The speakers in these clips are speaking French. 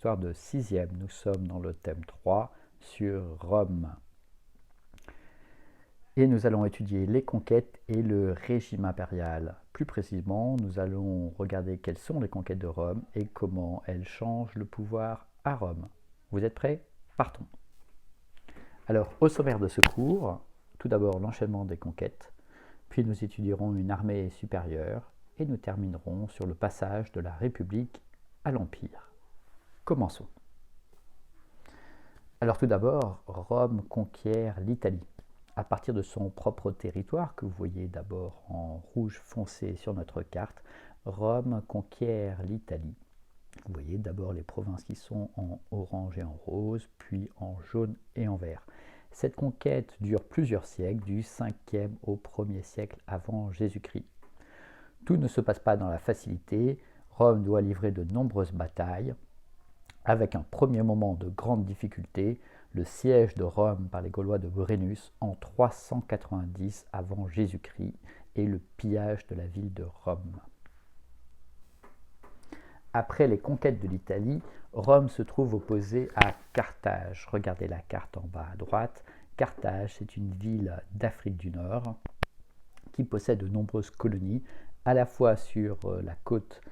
Histoire de 6e, nous sommes dans le thème 3 sur Rome. Et nous allons étudier les conquêtes et le régime impérial. Plus précisément, nous allons regarder quelles sont les conquêtes de Rome et comment elles changent le pouvoir à Rome. Vous êtes prêts? Partons. Alors, au sommaire de ce cours, tout d'abord l'enchaînement des conquêtes, puis nous étudierons une armée supérieure et nous terminerons sur le passage de la République à l'Empire. Commençons. Alors tout d'abord, Rome conquiert l'Italie. À partir de son propre territoire, que vous voyez d'abord en rouge foncé sur notre carte, Rome conquiert l'Italie. Vous voyez d'abord les provinces qui sont en orange et en rose, puis en jaune et en vert. Cette conquête dure plusieurs siècles, du 5e au 1er siècle avant Jésus-Christ. Tout ne se passe pas dans la facilité. Rome doit livrer de nombreuses batailles, avec un premier moment de grande difficulté, le siège de Rome par les Gaulois de Brennus en 390 avant Jésus-Christ et le pillage de la ville de Rome. Après les conquêtes de l'Italie, Rome se trouve opposée à Carthage. Regardez la carte en bas à droite. Carthage, c'est une ville d'Afrique du Nord qui possède de nombreuses colonies, à la fois sur la côte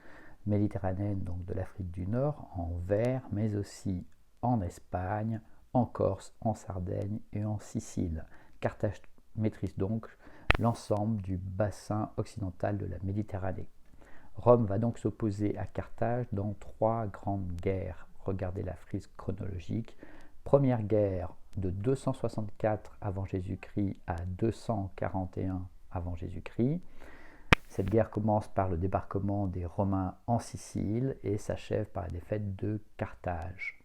méditerranéenne, donc de l'Afrique du Nord, en vert, mais aussi en Espagne, en Corse, en Sardaigne et en Sicile. Carthage maîtrise donc l'ensemble du bassin occidental de la Méditerranée. Rome va donc s'opposer à Carthage dans 3 grandes guerres. Regardez la frise chronologique. Première guerre de 264 avant Jésus-Christ à 241 avant Jésus-Christ. Cette guerre commence par le débarquement des Romains en Sicile et s'achève par la défaite de Carthage.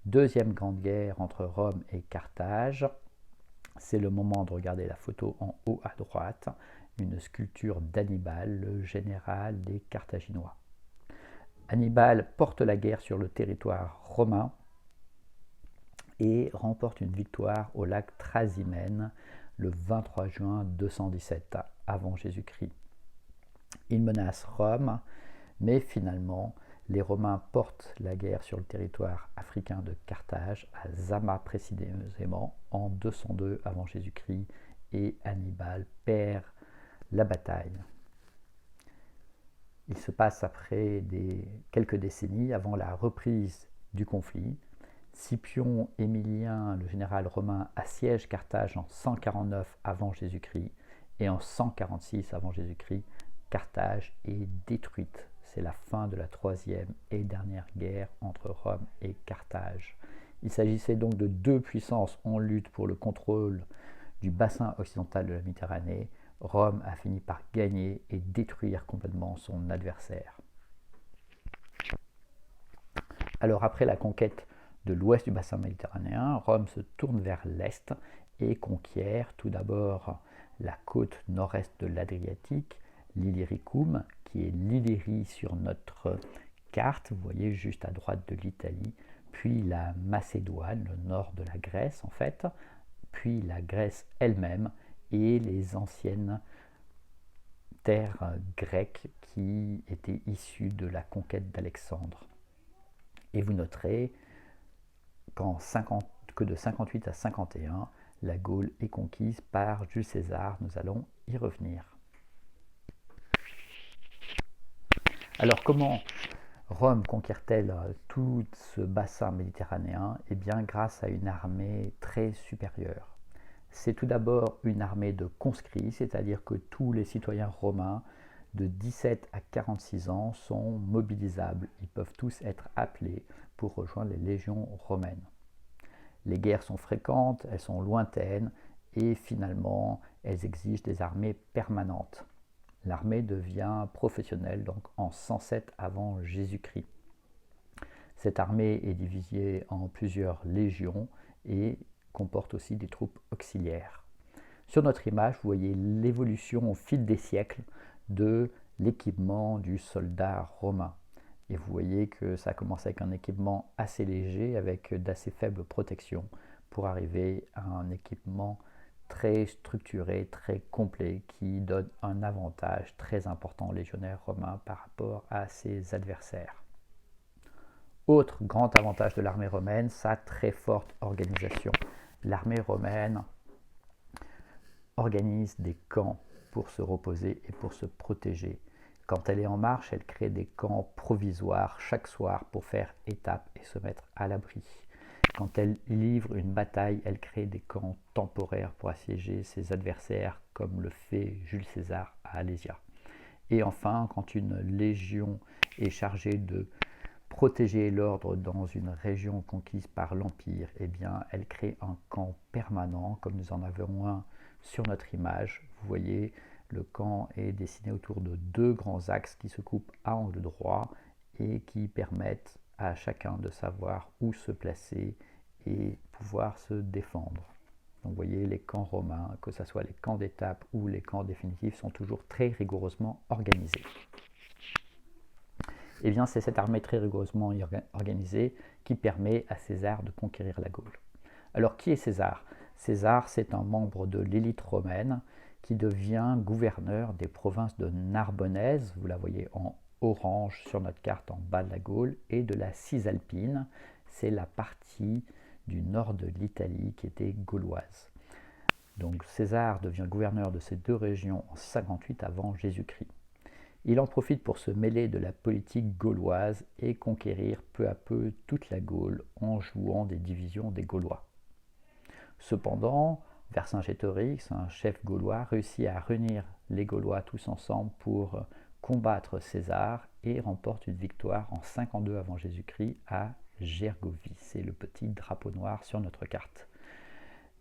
Deuxième grande guerre entre Rome et Carthage. C'est le moment de regarder la photo en haut à droite, une sculpture d'Hannibal, le général des Carthaginois. Hannibal porte la guerre sur le territoire romain et remporte une victoire au lac Trasimène le 23 juin 217 avant Jésus-Christ. Il menace Rome, mais finalement, les Romains portent la guerre sur le territoire africain de Carthage, à Zama précisément, en 202 avant Jésus-Christ, et Hannibal perd la bataille. Il se passe après quelques décennies avant la reprise du conflit. Scipion Émilien, le général romain, assiège Carthage en 149 avant Jésus-Christ et en 146 avant Jésus-Christ, Carthage est détruite. C'est la fin de la troisième et dernière guerre entre Rome et Carthage. Il s'agissait donc de 2 puissances en lutte pour le contrôle du bassin occidental de la Méditerranée. Rome a fini par gagner et détruire complètement son adversaire. Alors après la conquête de l'ouest du bassin méditerranéen, Rome se tourne vers l'est et conquiert tout d'abord la côte nord-est de l'Adriatique, l'Illyricum, qui est l'Illyrie sur notre carte, vous voyez juste à droite de l'Italie, puis la Macédoine, le nord de la Grèce en fait, puis la Grèce elle-même et les anciennes terres grecques qui étaient issues de la conquête d'Alexandre. Et vous noterez que de 58 à 51, la Gaule est conquise par Jules César. Nous allons y revenir. Alors comment Rome conquiert-elle tout ce bassin méditerranéen? Eh bien grâce à une armée très supérieure. C'est tout d'abord une armée de conscrits, c'est-à-dire que tous les citoyens romains de 17 à 46 ans sont mobilisables. Ils peuvent tous être appelés pour rejoindre les légions romaines. Les guerres sont fréquentes, elles sont lointaines et finalement elles exigent des armées permanentes. L'armée devient professionnelle donc en 107 avant Jésus-Christ. Cette armée est divisée en plusieurs légions et comporte aussi des troupes auxiliaires. Sur notre image, vous voyez l'évolution au fil des siècles de l'équipement du soldat romain. Et vous voyez que ça commence avec un équipement assez léger, avec d'assez faibles protections, pour arriver à un équipement très structuré, très complet, qui donne un avantage très important aux légionnaires romains par rapport à ses adversaires. Autre grand avantage de l'armée romaine, sa très forte organisation. L'armée romaine organise des camps pour se reposer et pour se protéger. Quand elle est en marche, elle crée des camps provisoires chaque soir pour faire étape et se mettre à l'abri. Quand elle livre une bataille, elle crée des camps temporaires pour assiéger ses adversaires, comme le fait Jules César à Alésia. Et enfin, quand une légion est chargée de protéger l'ordre dans une région conquise par l'Empire, eh bien, elle crée un camp permanent, comme nous en avons un sur notre image. Vous voyez, le camp est dessiné autour de deux grands axes qui se coupent à angle droit et qui permettent à chacun de savoir où se placer et pouvoir se défendre. Donc vous voyez, les camps romains, que ce soit les camps d'étape ou les camps définitifs, sont toujours très rigoureusement organisés. Et bien c'est cette armée très rigoureusement organisée qui permet à César de conquérir la Gaule. Alors qui est César? César, c'est un membre de l'élite romaine qui devient gouverneur des provinces de Narbonnaise, vous la voyez en orange sur notre carte en bas de la Gaule, et de la Cisalpine, c'est la partie du nord de l'Italie qui était gauloise. Donc César devient gouverneur de ces deux régions en 58 avant Jésus-Christ. Il en profite pour se mêler de la politique gauloise et conquérir peu à peu toute la Gaule en jouant des divisions des Gaulois. Cependant, Vercingétorix, un chef gaulois, réussit à réunir les Gaulois tous ensemble pour combattre César et remporte une victoire en 52 avant Jésus-Christ à Gergovie. C'est le petit drapeau noir sur notre carte.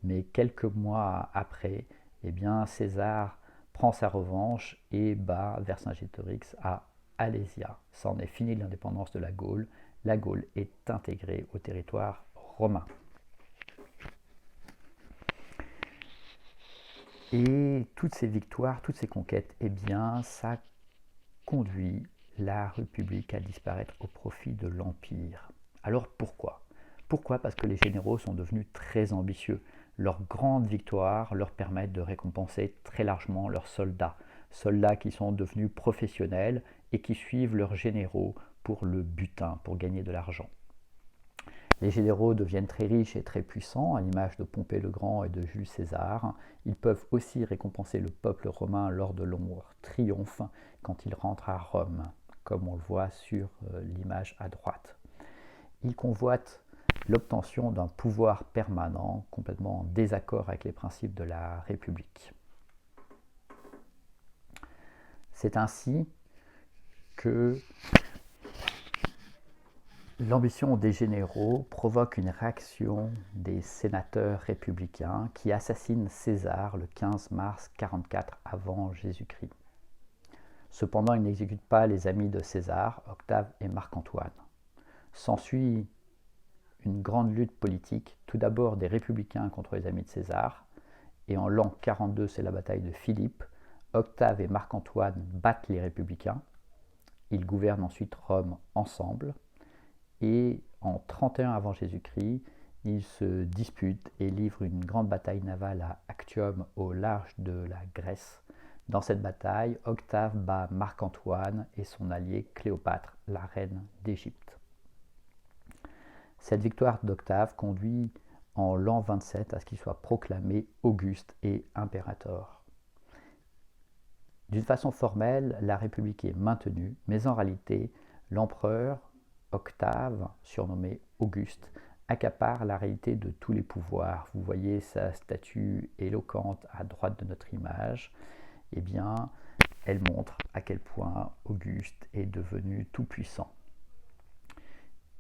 Mais quelques mois après, eh bien, César prend sa revanche et bat Vercingétorix à Alésia. C'en est fini de l'indépendance de la Gaule. La Gaule est intégrée au territoire romain. Et toutes ces victoires, toutes ces conquêtes, eh bien, ça conduit la République à disparaître au profit de l'Empire. Alors pourquoi? Pourquoi? Parce que les généraux sont devenus très ambitieux. Leurs grandes victoires leur permettent de récompenser très largement leurs soldats. Soldats qui sont devenus professionnels et qui suivent leurs généraux pour le butin, pour gagner de l'argent. Les généraux deviennent très riches et très puissants, à l'image de Pompée le Grand et de Jules César. Ils peuvent aussi récompenser le peuple romain lors de longs triomphes quand ils rentrent à Rome, comme on le voit sur l'image à droite. Ils convoitent l'obtention d'un pouvoir permanent, complètement en désaccord avec les principes de la République. C'est ainsi que l'ambition des généraux provoque une réaction des sénateurs républicains qui assassinent César le 15 mars 44 avant Jésus-Christ. Cependant, ils n'exécutent pas les amis de César, Octave et Marc-Antoine. S'ensuit une grande lutte politique, tout d'abord des républicains contre les amis de César, et en l'an 42, c'est la bataille de Philippe. Octave et Marc-Antoine battent les républicains. Ils gouvernent ensuite Rome ensemble. Et en 31 avant Jésus-Christ, ils se disputent et livrent une grande bataille navale à Actium au large de la Grèce. Dans cette bataille, Octave bat Marc-Antoine et son allié Cléopâtre, la reine d'Égypte. Cette victoire d'Octave conduit en l'an 27 à ce qu'il soit proclamé Auguste et impérator. D'une façon formelle, la République est maintenue, mais en réalité, l'empereur Octave, surnommé Auguste, accapare la réalité de tous les pouvoirs. Vous voyez sa statue éloquente à droite de notre image. Eh bien, elle montre à quel point Auguste est devenu tout-puissant.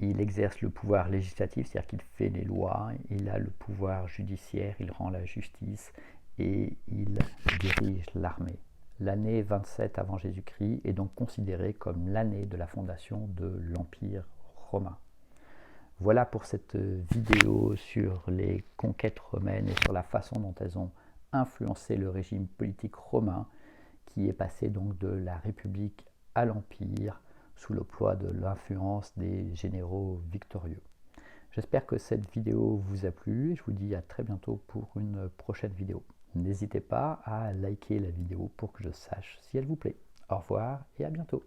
Il exerce le pouvoir législatif, c'est-à-dire qu'il fait les lois, il a le pouvoir judiciaire, il rend la justice et il dirige l'armée. L'année 27 avant Jésus-Christ est donc considérée comme l'année de la fondation de l'Empire romain. Voilà pour cette vidéo sur les conquêtes romaines et sur la façon dont elles ont influencé le régime politique romain qui est passé donc de la République à l'Empire sous le poids de l'influence des généraux victorieux. J'espère que cette vidéo vous a plu et je vous dis à très bientôt pour une prochaine vidéo. N'hésitez pas à liker la vidéo pour que je sache si elle vous plaît. Au revoir et à bientôt.